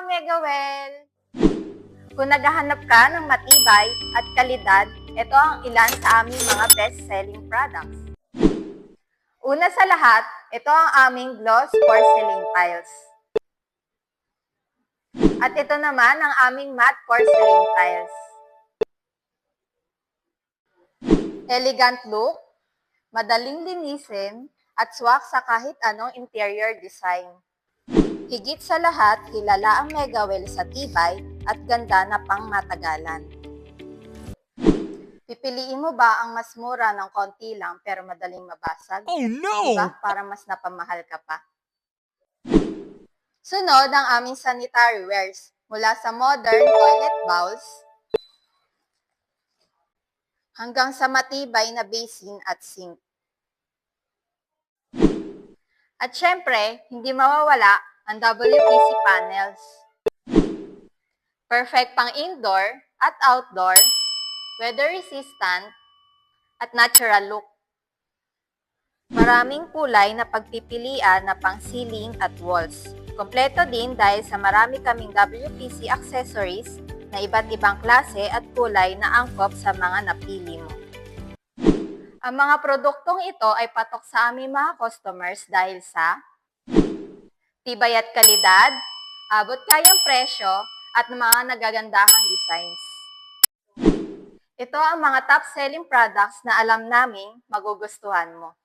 Megawell! Kung naghahanap ka ng matibay at kalidad, ito ang ilan sa aming mga best-selling products. Una sa lahat, ito ang aming gloss porcelain tiles. At ito naman ang aming matte porcelain tiles. Elegant look, madaling linisin, at swak sa kahit anong interior design. Higit sa lahat, kilala ang Megawell sa tibay at ganda na pangmatagalan. Pipiliin mo ba ang mas mura ng konti lang pero madaling mabasag? Oh no! Diba? Para mas napamahal ka pa. Sunod ang aming sanitary wares mula sa modern toilet bowls hanggang sa matibay na basin at sink. At syempre, hindi mawawala ang WPC panels. Perfect pang indoor at outdoor, weather resistant, at natural look. Maraming kulay na pagpipilian na pang ceiling at walls. Kompleto din dahil sa marami kaming WPC accessories na iba't ibang klase at kulay na angkop sa mga napili mo. Ang mga produktong ito ay patok sa aming mga customers dahil sa tibay at kalidad, abot kayang presyo, at mga nagagandahang designs. Ito ang mga top-selling products na alam naming magugustuhan mo.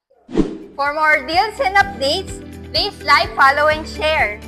For more deals and updates, please like, follow, and share.